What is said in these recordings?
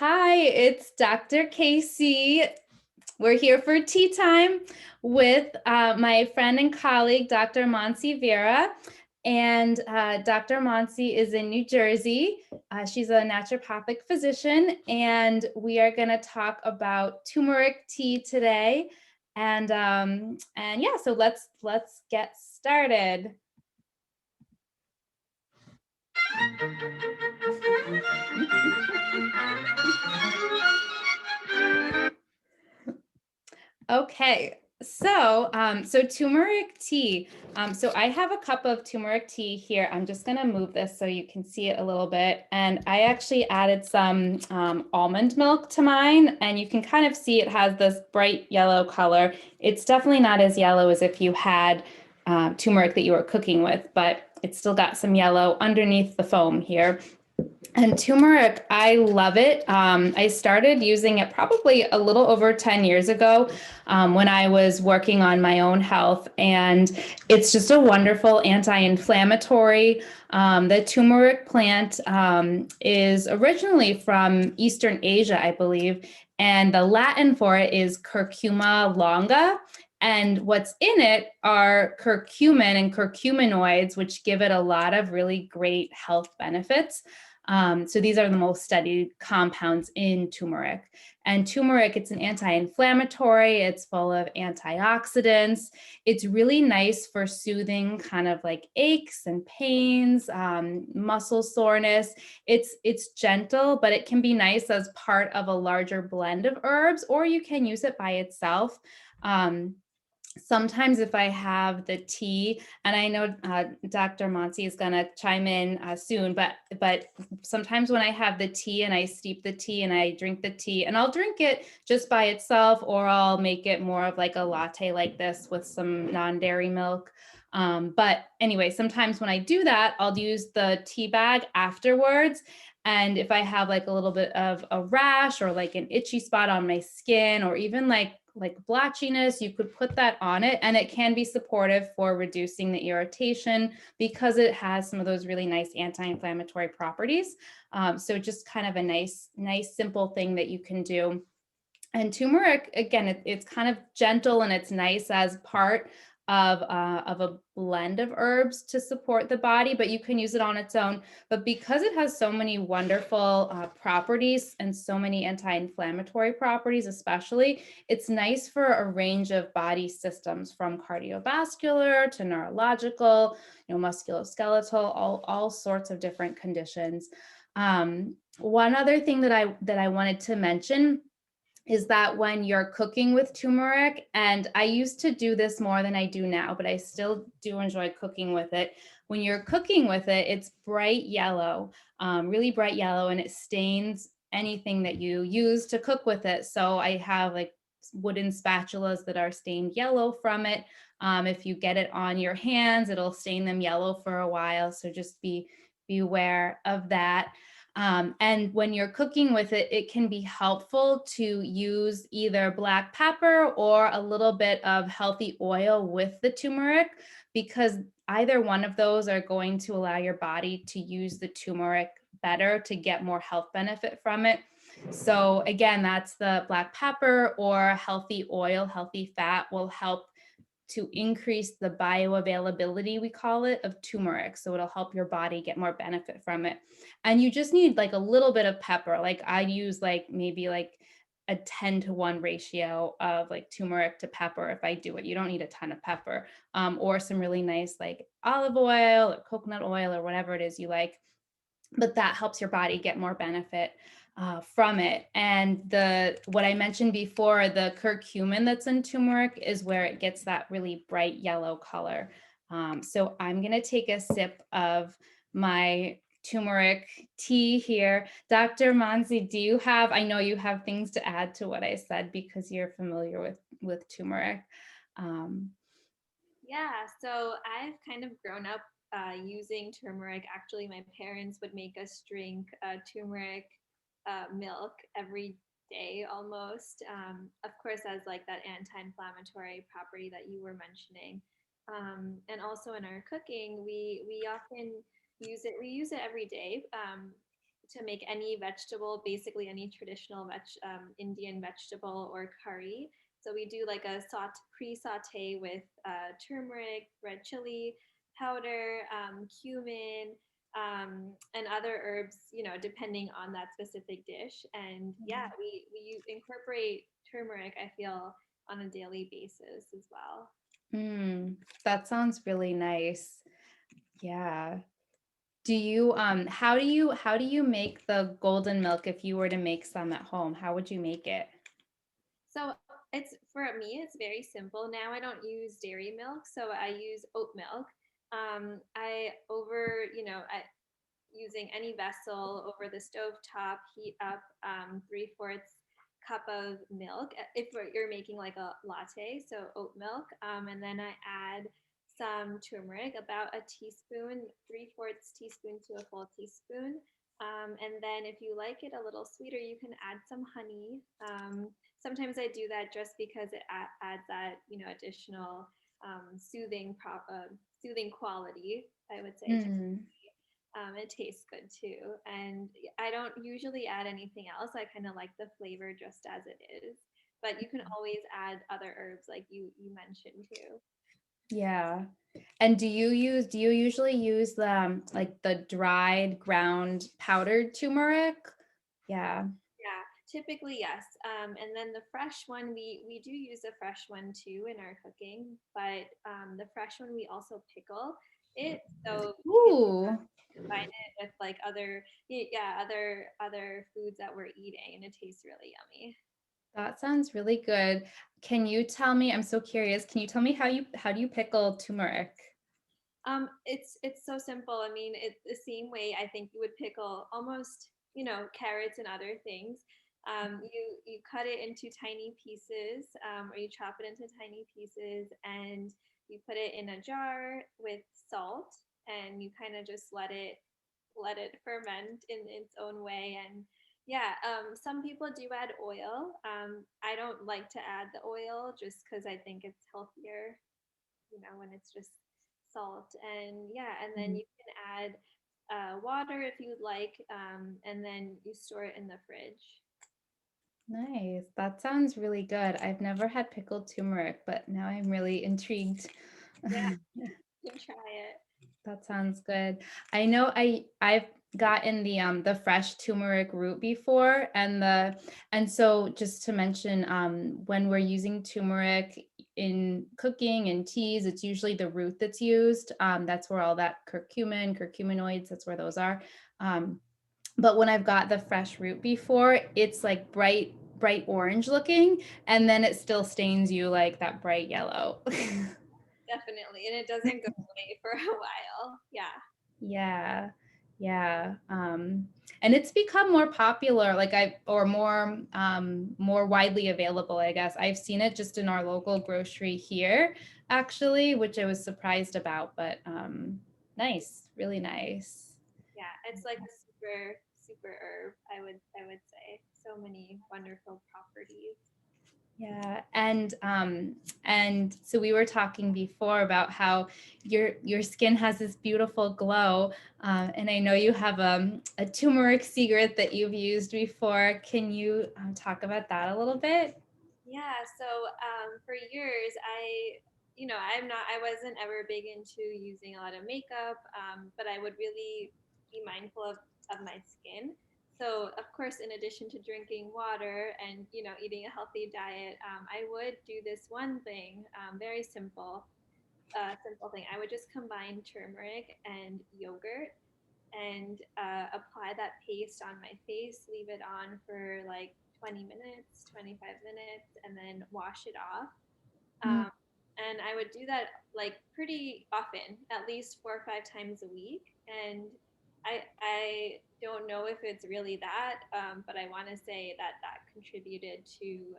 Hi, it's Dr. Casey. We're here for tea time with my friend and colleague, Dr. Mansi Vira. And Dr. Mansi is in New Jersey. She's a naturopathic physician, and we are going to talk about turmeric tea today. And yeah, so let's get started. Okay, so turmeric tea. So I have a cup of turmeric tea here. I'm just gonna move this so you can see it a little bit. And I actually added some almond milk to mine, and you can kind of see it has this bright yellow color. It's definitely not as yellow as if you had turmeric that you were cooking with, but it's still got some yellow underneath the foam here. And turmeric, I love it. I started using it probably a little over 10 years ago when I was working on my own health. And it's just a wonderful anti-inflammatory. The turmeric plant is originally from Eastern Asia, I believe. And the Latin for it is curcuma longa. And what's in it are curcumin and curcuminoids, which give it a lot of really great health benefits. So these are the most studied compounds in turmeric. And turmeric, it's an anti-inflammatory, it's full of antioxidants. It's really nice for soothing kind of like aches and pains, muscle soreness. It's gentle, but it can be nice as part of a larger blend of herbs, or you can use it by itself. Sometimes if I have the tea, and I know Dr. Mansi is going to chime in soon, but sometimes when I have the tea and I steep the tea and I drink the tea, and I'll drink it just by itself, or I'll make it more of like a latte like this with some non-dairy milk. But anyway, sometimes when I do that, I'll use the tea bag afterwards. And if I have like a little bit of a rash or like an itchy spot on my skin, or even like blotchiness, you could put that on it, and it can be supportive for reducing the irritation because it has some of those really nice anti-inflammatory properties. So just kind of a nice simple thing that you can do. And turmeric, again, it's kind of gentle and it's nice as part of a blend of herbs to support the body, but you can use it on its own. But because it has so many wonderful properties and so many anti-inflammatory properties, especially, it's nice for a range of body systems, from cardiovascular to neurological, musculoskeletal, all sorts of different conditions. One other thing that I wanted to mention is that when you're cooking with turmeric, and I used to do this more than I do now, but I still do enjoy cooking with it. When you're cooking with it, it's bright yellow, really bright yellow, and it stains anything that you use to cook with it. So I have like wooden spatulas that are stained yellow from it. If you get it on your hands, it'll stain them yellow for a while. So just be aware of that. And when you're cooking with it, it can be helpful to use either black pepper or a little bit of healthy oil with the turmeric, because either one of those are going to allow your body to use the turmeric better to get more health benefit from it. So again, that's the black pepper, or healthy oil, healthy fat will help to increase the bioavailability, we call it, of turmeric. So it'll help your body get more benefit from it. And you just need like a little bit of pepper. Like I use like maybe like a 10-to-1 ratio of like turmeric to pepper if I do it. You don't need a ton of pepper, or some really nice like olive oil or coconut oil or whatever it is you like. But that helps your body get more benefit from it. And what I mentioned before, the curcumin that's in turmeric is where it gets that really bright yellow color. So I'm going to take a sip of my turmeric tea here. Dr. Mansi, do you have, I know you have things to add to what I said because you're familiar with turmeric. Yeah, so I've kind of grown up using turmeric. Actually, my parents would make us drink turmeric milk every day almost. Of course, as like that anti-inflammatory property that you were mentioning. And also in our cooking, we often use it. We use it every day to make any vegetable, basically any traditional Indian vegetable or curry. So we do like a pre-saute with turmeric, red chili powder, cumin, and other herbs, depending on that specific dish. And yeah, we incorporate turmeric, I feel, on a daily basis as well. Mm, that sounds really nice. Yeah. Do you how do you make the golden milk if you were to make some at home? How would you make it? So it's for me, it's very simple. Now I don't use dairy milk, so I use oat milk. I over, using any vessel over the stove top, heat up 3/4 cup of milk. If you're making like a latte, so oat milk, and then I add some turmeric, about a teaspoon, 3/4 teaspoon to a full teaspoon. And then if you like it a little sweeter, you can add some honey. Sometimes I do that just because it adds that, additional soothing quality, I would say, to Mm, it tastes good too. And I don't usually add anything else. I kind of like the flavor just as it is. But you can always add other herbs like you mentioned too. yeah. And do you usually use the like the dried ground powdered turmeric? Yeah. Yeah, typically yes. And then the fresh one, we do use a fresh one too in our cooking, but the fresh one we also pickle it, so you can Ooh, combine it with like other foods that we're eating, and it tastes really yummy. that sounds really good. Can you tell me, I'm so curious, can you tell me how do you pickle turmeric? It's so simple. I mean, it's the same way I think you would pickle almost, carrots and other things. You cut it into tiny pieces, or you chop it into tiny pieces, and you put it in a jar with salt, and you kind of just let it ferment in its own way. And yeah, some people do add oil. I don't like to add the oil just because I think it's healthier, when it's just salt. And yeah, and then Mhm. you can add water if you'd like, and then you store it in the fridge. Nice. That sounds really good. I've never had pickled turmeric, but now I'm really intrigued. Yeah, you can try it. That sounds good. I know I've gotten the fresh turmeric root before and so just to mention when we're using turmeric in cooking and teas, it's usually the root that's used. That's where all that curcuminoids, that's where those are. Um, but when I've got the fresh root before, it's like bright orange looking, and then it still stains you like that bright yellow. Definitely, and it doesn't go away for a while. Yeah. Yeah. Yeah. And it's become more popular, like or more widely available, I guess. I've seen it just in our local grocery here, actually, which I was surprised about, but nice, really nice. Yeah, it's like a super super herb, I would say. So many wonderful properties. Yeah, and so we were talking before about how your skin has this beautiful glow, and I know you have a turmeric secret that you've used before. Can you talk about that a little bit? Yeah, so for years, I wasn't ever big into using a lot of makeup, but I would really be mindful of my skin. So, of course, in addition to drinking water and, eating a healthy diet, I would do this one thing, very simple thing. I would just combine turmeric and yogurt and apply that paste on my face, leave it on for like 20 minutes, 25 minutes, and then wash it off. Mm, Um, and I would do that like pretty often, at least 4 or 5 times a week. And I don't know if it's really that, but I want to say that that contributed to,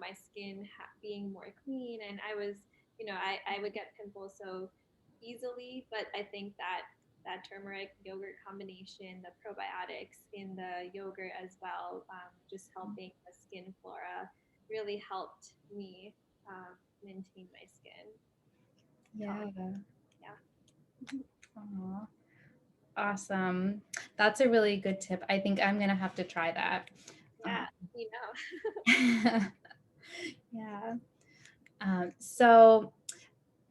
my skin being more clean. And I would get pimples so easily, but I think that turmeric yogurt combination, the probiotics in the yogurt as well, just helping the skin flora really helped me maintain my skin tone. yeah. Yeah. Aw. awesome. That's a really good tip. I think I'm gonna have to try that. Yeah, you know. Yeah. So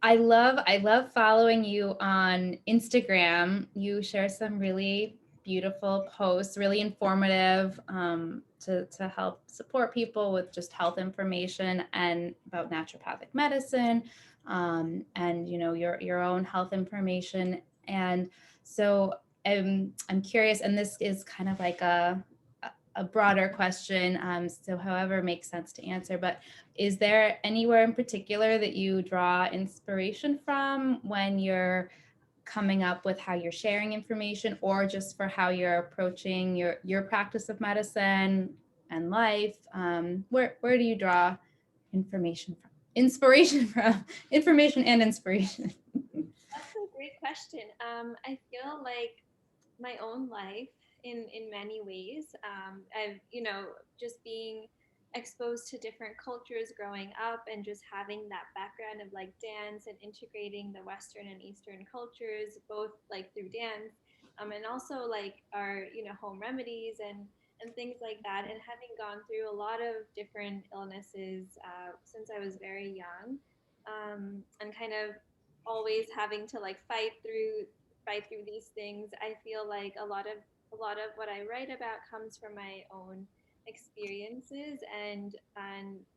I love following you on Instagram. You share some really beautiful posts, really informative, to help support people with just health information and about naturopathic medicine, and your own health information. And so I'm curious, and this is kind of like a broader question. So however makes sense to answer, but is there anywhere in particular that you draw inspiration from when you're coming up with how you're sharing information, or just for how you're approaching your practice of medicine and life? Where do you draw information from? Inspiration from information and inspiration. That's a great question. I feel like my own life in many ways. I've just being exposed to different cultures growing up and just having that background of like dance and integrating the Western and Eastern cultures both like through dance, and also like our home remedies and things like that, and having gone through a lot of different illnesses since I was very young, and kind of always having to like fight through these things. I feel like a lot of what I write about comes from my own experiences and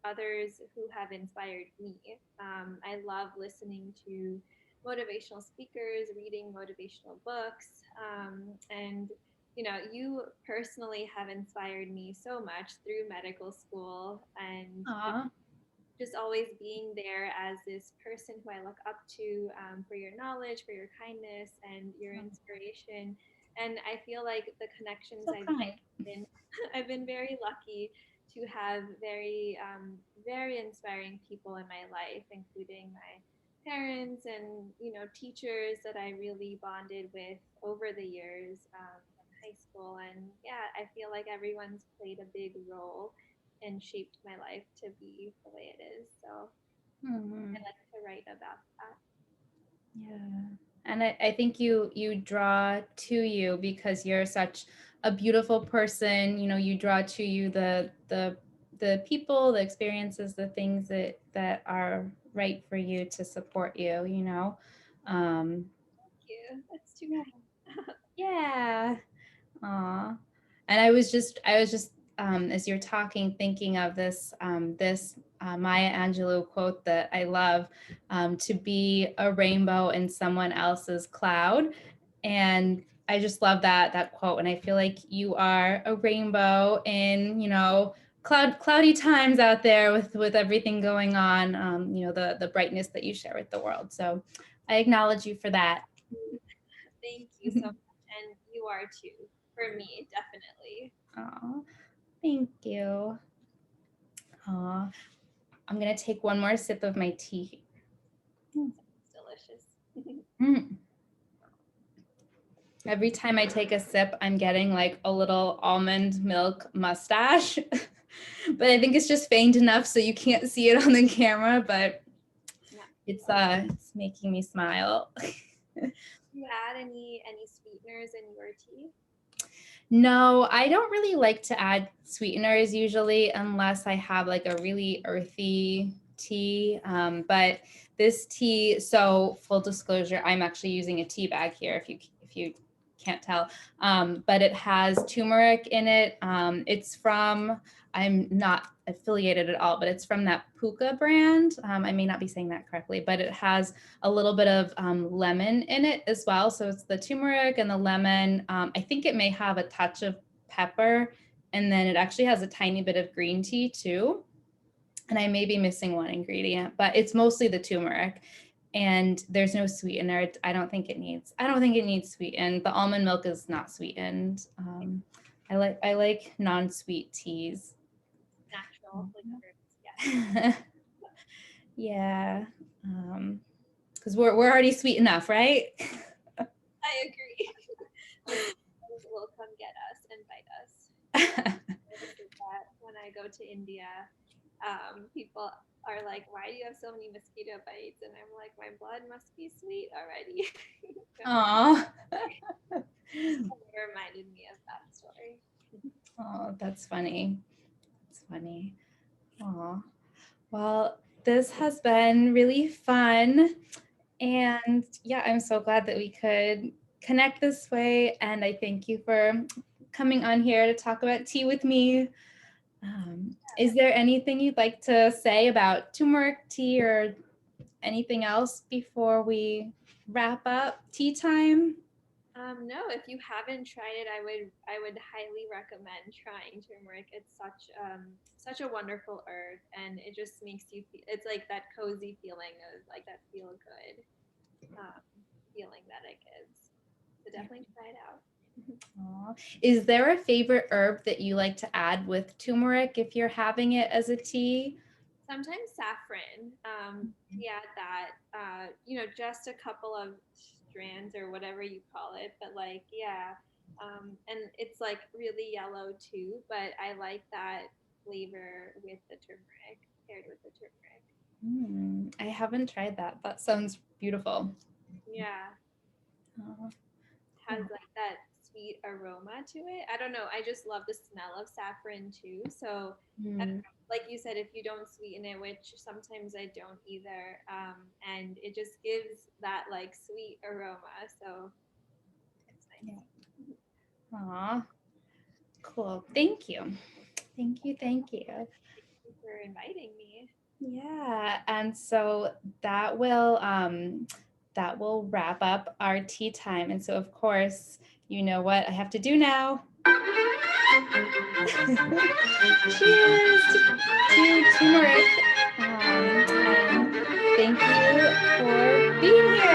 others who have inspired me. I love listening to motivational speakers, reading motivational books, and you personally have inspired me so much through medical school and Aw. just always being there as this person who I look up to, for your knowledge, for your kindness, and your inspiration. And I feel like the connections So I've kind. been, I've been very lucky to have very inspiring people in my life, including my parents and teachers that I really bonded with over the years, in high school. And yeah, I feel like everyone's played a big role and shaped my life to be the way it is. So I Mhm. like to write about that. Yeah. And I think you draw to you because you're such a beautiful person. You draw to you the people, the experiences, the things that are right for you to support you. Um, Thank you. That's too yeah. kind. Yeah. Aw. And I was just as you're talking, thinking of this Maya Angelou quote that I love, to be a rainbow in someone else's cloud. And I just love that quote. And I feel like you are a rainbow in, cloudy times out there with everything going on, the brightness that you share with the world. So I acknowledge you for that. Thank you so much. And you are too, for me, definitely. Aw, thank you. Aw, I'm gonna take one more sip of my tea. It's delicious. Mm. Every time I take a sip, I'm getting like a little almond milk mustache. But I think it's just faint enough so you can't see it on the camera, but Yeah. it's making me smile. Do you add any sweeteners in your tea? No, I don't really like to add sweeteners usually unless I have like a really earthy tea. But this tea, so full disclosure, I'm actually using a tea bag here if you can't tell. But it has turmeric in it. It's from, I'm not affiliated at all, but it's from that Puka brand. I may not be saying that correctly, but it has a little bit of lemon in it as well. So it's the turmeric and the lemon. I think it may have a touch of pepper, and then it actually has a tiny bit of green tea too. And I may be missing one ingredient, but it's mostly the turmeric. And there's no sweetener. I don't think it needs sweetened. The almond milk is not sweetened. I like non-sweet teas. Natural flavors, yes. Yeah. Because we're already sweet enough, right? I agree. Will come get us and bite us. Notices that when I go to India, people are like, "Why do you have so many mosquito bites?" And I'm like, "My blood must be sweet already." So, Aw. It reminded me of that story. Oh, that's funny. It's funny. Oh, well, this has been really fun. And yeah, I'm so glad that we could connect this way. And I thank you for coming on here to talk about tea with me. Is there anything you'd like to say about turmeric tea or anything else before we wrap up tea time? No, if you haven't tried it, I would highly recommend trying turmeric. It's such a wonderful herb, and it just makes you feel. It's like that cozy feeling of like that feel good um, feeling that it gives. So definitely try it out. Aw. Is there a favorite herb that you like to add with turmeric if you're having it as a tea? Sometimes saffron. We add that. Just a couple of strands or whatever you call it, but like yeah. And it's like really yellow too, but I like that flavor with the turmeric, paired with the turmeric. I haven't tried that. That sounds beautiful. Yeah, Aw, has cool. like that sweet aroma to it. I don't know. I just love the smell of saffron too. So, Mm, like you said, if you don't sweeten it, which sometimes I don't either, and it just gives that like sweet aroma. So it's yeah. nice. Aw, cool. Thank you. Thank you. Thank you. Thank you for inviting me. Yeah, and so that will wrap up our tea time. And so of course, you know what I have to do now. Cheers to turmeric. And thank you for being here.